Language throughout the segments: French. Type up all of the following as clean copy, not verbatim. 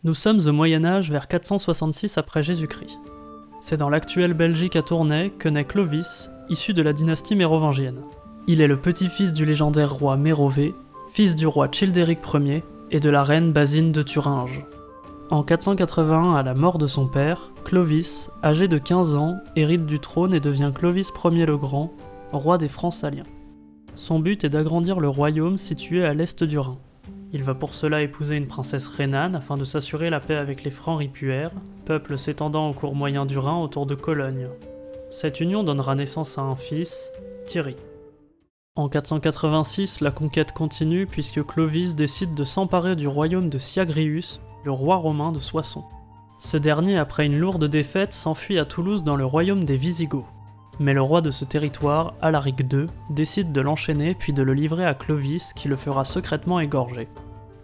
Nous sommes au Moyen-Âge vers 466 après Jésus-Christ. C'est dans l'actuelle Belgique à Tournai que naît Clovis, issu de la dynastie mérovingienne. Il est le petit-fils du légendaire roi Mérové, fils du roi Childéric Ier et de la reine Basine de Thuringe. En 481, à la mort de son père, Clovis, âgé de 15 ans, hérite du trône et devient Clovis Ier le Grand, roi des Francs saliens. Son but est d'agrandir le royaume situé à l'est du Rhin. Il va pour cela épouser une princesse rhénane afin de s'assurer la paix avec les Francs ripuaires, peuple s'étendant au cours moyen du Rhin autour de Cologne. Cette union donnera naissance à un fils, Thierry. En 486, la conquête continue puisque Clovis décide de s'emparer du royaume de Syagrius, le roi romain de Soissons. Ce dernier, après une lourde défaite, s'enfuit à Toulouse dans le royaume des Visigoths. Mais le roi de ce territoire, Alaric II, décide de l'enchaîner puis de le livrer à Clovis qui le fera secrètement égorger.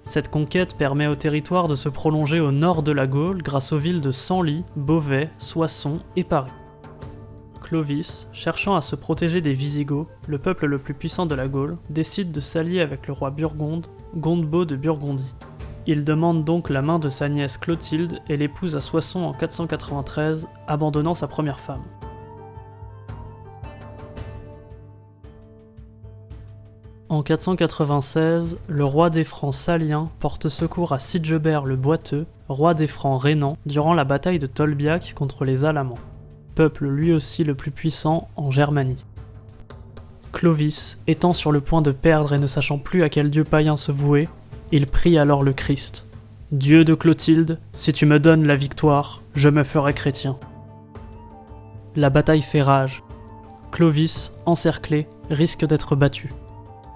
Cette conquête permet au territoire de se prolonger au nord de la Gaule grâce aux villes de Senlis, Beauvais, Soissons et Paris. Clovis, cherchant à se protéger des Visigoths, le peuple le plus puissant de la Gaule, décide de s'allier avec le roi Burgonde, Gondebaud de Burgondie. Il demande donc la main de sa nièce Clotilde et l'épouse à Soissons en 493, abandonnant sa première femme. En 496, le roi des Francs saliens porte secours à Sigebert le Boiteux, roi des Francs rhénans, durant la bataille de Tolbiac contre les Alamans, peuple lui aussi le plus puissant en Germanie. Clovis, étant sur le point de perdre et ne sachant plus à quel dieu païen se vouer, il prie alors le Christ. « Dieu de Clotilde, si tu me donnes la victoire, je me ferai chrétien. » La bataille fait rage. Clovis, encerclé, risque d'être battu.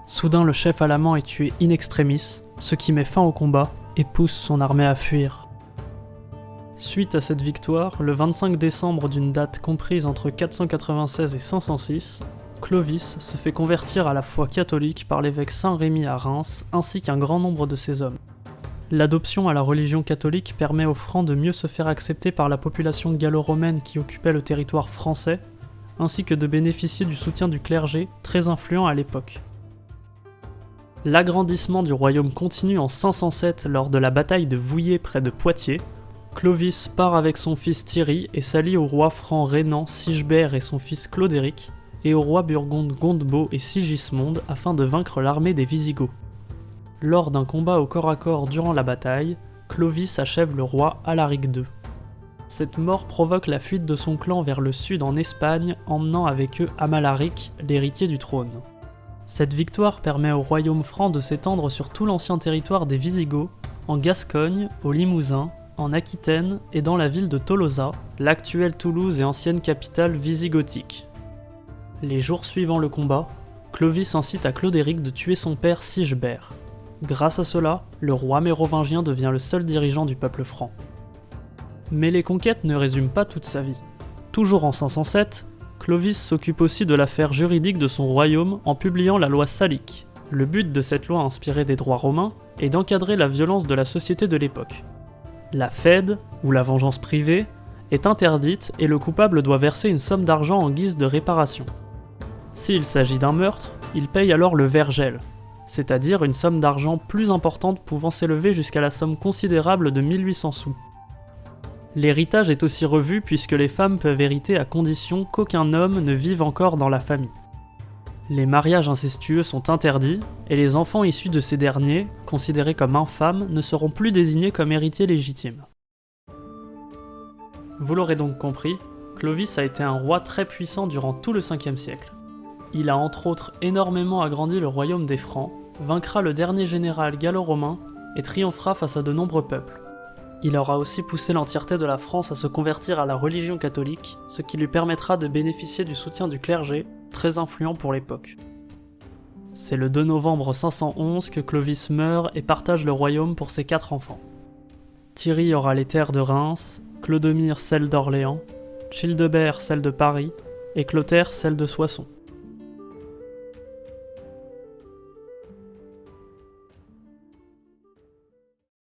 Soudain, le chef alamand est tué in extremis, ce qui met fin au combat et pousse son armée à fuir. Suite à cette victoire, le 25 décembre d'une date comprise entre 496 et 506, Clovis se fait convertir à la foi catholique par l'évêque Saint-Rémy à Reims ainsi qu'un grand nombre de ses hommes. L'adoption à la religion catholique permet aux Francs de mieux se faire accepter par la population gallo-romaine qui occupait le territoire français, ainsi que de bénéficier du soutien du clergé, très influent à l'époque. L'agrandissement du royaume continue en 507 lors de la bataille de Vouillers près de Poitiers. Clovis part avec son fils Thierry et s'allie au roi franc rhénan Sigebert et son fils Clodéric, et au roi burgonde Gondebaud et Sigismonde afin de vaincre l'armée des Visigoths. Lors d'un combat au corps à corps durant la bataille, Clovis achève le roi Alaric II. Cette mort provoque la fuite de son clan vers le sud en Espagne, emmenant avec eux Amalaric, l'héritier du trône. Cette victoire permet au royaume franc de s'étendre sur tout l'ancien territoire des Visigoths, en Gascogne, au Limousin, en Aquitaine et dans la ville de Tolosa, l'actuelle Toulouse et ancienne capitale visigothique. Les jours suivant le combat, Clovis incite à Clodéric de tuer son père Sigebert. Grâce à cela, le roi mérovingien devient le seul dirigeant du peuple franc. Mais les conquêtes ne résument pas toute sa vie. Toujours en 507, Clovis s'occupe aussi de l'affaire juridique de son royaume en publiant la loi salique. Le but de cette loi inspirée des droits romains est d'encadrer la violence de la société de l'époque. La fède, ou la vengeance privée, est interdite et le coupable doit verser une somme d'argent en guise de réparation. S'il s'agit d'un meurtre, il paye alors le vergel, c'est-à-dire une somme d'argent plus importante pouvant s'élever jusqu'à la somme considérable de 1800 sous. L'héritage est aussi revu puisque les femmes peuvent hériter à condition qu'aucun homme ne vive encore dans la famille. Les mariages incestueux sont interdits et les enfants issus de ces derniers, considérés comme infâmes, ne seront plus désignés comme héritiers légitimes. Vous l'aurez donc compris, Clovis a été un roi très puissant durant tout le 5e siècle. Il a entre autres énormément agrandi le royaume des Francs, vaincra le dernier général gallo-romain et triomphera face à de nombreux peuples. Il aura aussi poussé l'entièreté de la France à se convertir à la religion catholique, ce qui lui permettra de bénéficier du soutien du clergé, très influent pour l'époque. C'est le 2 novembre 511 que Clovis meurt et partage le royaume pour ses 4 enfants. Thierry aura les terres de Reims, Clodomir celles d'Orléans, Childebert celles de Paris et Clotaire celles de Soissons.